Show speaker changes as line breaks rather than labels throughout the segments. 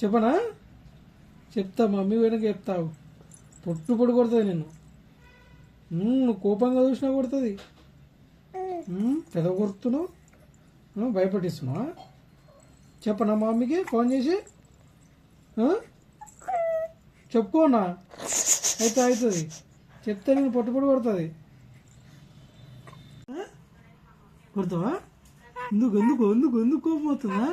చెప్పనా? చెప్తా, మమ్మీ వెనక చెప్తావు. పొట్టు పొడి కొడుతుంది నేను. నువ్వు కోపంగా చూసినా కొడుతుంది. పెద్ద కొడుతున్నావు, భయపడిస్తున్నావా? చెప్పనా మా మమ్మీకి ఫోన్ చేసి? చెప్పుకోనా? అయితే అవుతుంది. చెప్తే నేను పొట్టు పొడి కొడుతుంది. కొడతావా? ఎందుకు ఎందుకు ఎందుకు ఎందుకు కోపం అవుతుందా?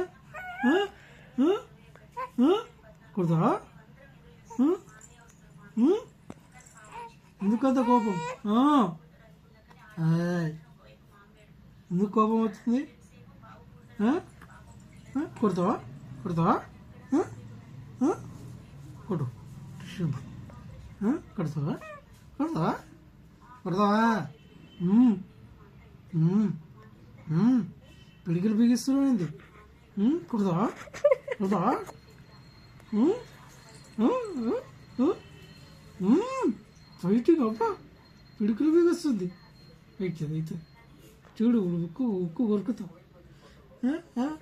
కొడతావా? ఎందుకంత కోపం? ఎందుకు కోపం అవుతుంది? కొడతావా? కొడతావా? కొడు. కొడతావా? కొడతావా? కొడతావా? పిడికిలు బిగిస్తున్నావు ఏంది? కొడతావా? కొడతావా? ఫైటింగ్ అబ్బా, పిడుకులు బిగిస్తుంది. అవుతుంది అవుతుంది. చూడు, ఉక్కు ఉక్కు కొరుకుతావు.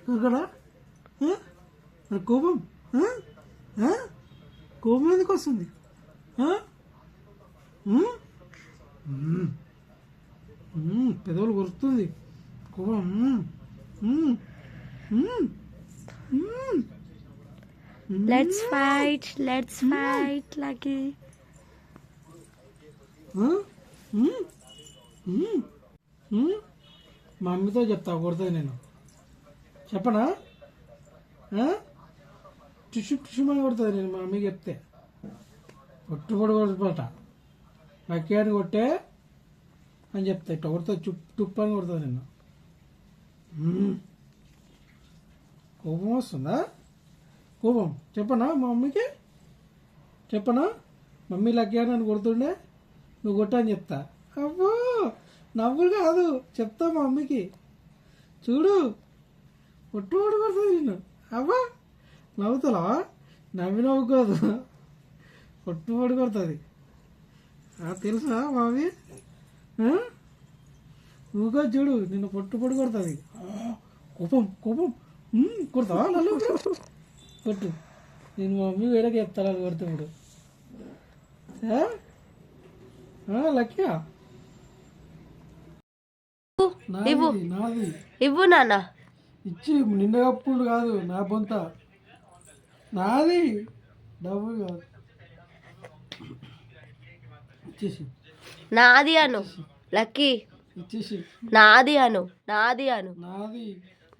కొరకడా? మరి కోపం కోపం ఎందుకు వస్తుంది? పెదవులు కొరుకుతుంది కోపం.
Let's fight, Lucky.
మా మమ్మీతో చెప్తా కొడుతుంది నేను. చెప్పనా? టిష్యూ టిష్యూ అని కొడుతుంది నేను మా మమ్మీకి చెప్తే. పొట్టుపొడి కొడుతుంట. లక్కీ అని కొట్టే అని చెప్తా. ఇట్లా కొడుతుంది, టుప్పు అని కొడుతుంది నిన్ను. కోపం వస్తుందా? కోపం చెప్పనా మా మమ్మీకి? చెప్పనా? మమ్మీ లక్కీ అని కొడుతుండే, నువ్వు కొట్టా అని చెప్తా. అబ్బో, నవ్వులు కాదు, చెప్తా మా మమ్మీకి. చూడు, పొట్టు పొడి కొడుతుంది నిన్ను. అబ్బా, నవ్వుతావా? నవ్వుకోదు, పొట్టు పొడి కొడుతుంది. తెలుసా మమ్మీ? నువ్వుగా చూడు, నిన్ను పొట్టు పొడి కొడుతుంది. కోపం కోపం. కొడతావా? నన్ను కొట్టు. నేను మా మమ్మీ వేడకి చెప్తాను అది కొడితే ఇప్పుడు. లక్ష్య,
నాది ఇవ్వు నాన్న.
ఇచ్చి నిండా కప్పుడు కాదు, నా బొంత నాది, డబ్బులు కాదు. ఇచ్చేసి
నాది అను లక్కీ.
ఇచ్చేసి
నాది అను. నాది అను.
నాది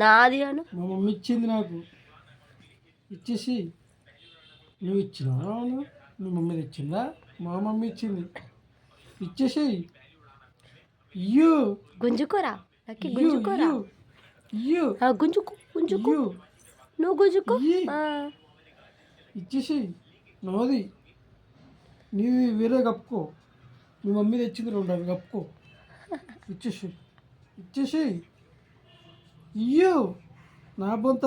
నాది అను.
మా మమ్మీ ఇచ్చింది నాకు. ఇచ్చేసి నువ్వు ఇచ్చినావా? నువ్వు మమ్మీ ఇచ్చిందా? మా మమ్మీ ఇచ్చింది. ఇచ్చేసి ఇయ్యు.
గుంజుకోరా లక్కీ, గుంజుకోరా. గుంజుకు గుంజుకు, నువ్వు గుంజుకో.
ఇచ్చేసి నాది, నీది వేరే కప్పుకో. మీ మమ్మీ తెచ్చింది రెండు, అవి కప్పుకో. ఇచ్చేసి ఇచ్చేసి ఇయ్యు. నా బొంత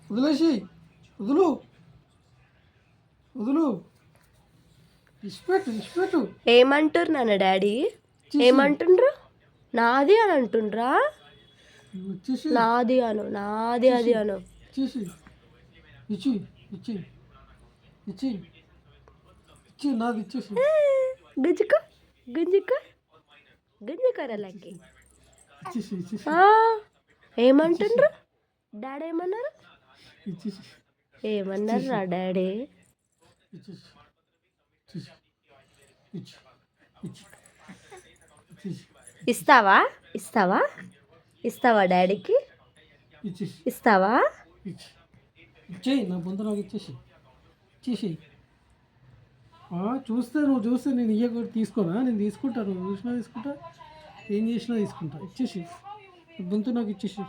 వదిలేసి, వదులు వదులు, ఇష్టపెట్టు ఇష్టపెట్టు.
ఏమంటారు నాన్న డాడీ? ఏమంటుండ్రు? నాది అని అంటుండ్రా? నాది అను. నాది అది అను.
ఇచ్చేసి ఇచ్చి ఇచ్చి ఇచ్చి ఇచ్చి నాది ఇచ్చేసి.
గుంజుకో గుంజుకో గుంజుకోరా లక్కీ.
ఇచ్చేసి ఇచ్చేసి.
ఏమంటుండ్రు డాడీ? ఏమన్నారు?
ఇచ్చేసి.
ఏమన్నారు రా డాడీ?
ఇచ్చేసి ఇచ్చేసి ఇచ్చి ఇచ్చి ఇచ్చేసి.
ఇస్తావా? ఇస్తావా? ఇస్తావా డాడీకి?
ఇచ్చేసి.
ఇస్తావా?
ఇచ్చి ఇచ్చేయి, నా బొంత నాకు ఇచ్చేసి. ఇచ్చేసి. చూస్తే నువ్వు చూస్తే నేను కూడా తీసుకోనా? నేను తీసుకుంటా, నువ్వు చూసినా తీసుకుంటా, ఏం చేసినా తీసుకుంటా. ఇచ్చేసి బొంతు నాకు ఇచ్చేసి.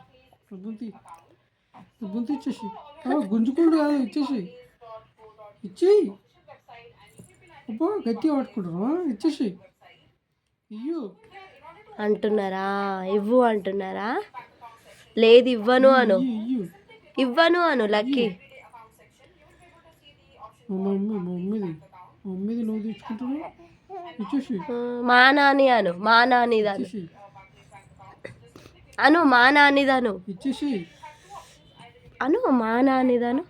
బొంతు ఇచ్చేసి. గుంజుకుంటూ కాదు, ఇచ్చేసి. ఇచ్చేయి. అబ్బా, గట్టిగా పట్టుకుంటున్నావా? ఇచ్చేసి ఇయ్యు
అంటున్నారా? ఇవ్వు అంటున్నారా? లేదు, ఇవ్వను అను. ఇవ్వను అను లక్కీ.
మమ్మీది నువ్వు తీసుకుంటున్నావు. ఇచ్చేసి.
మా నాని అను. మా నానిదను అను. మా నానిదను
ఇచ్చేసి
అను. మా నానిదను.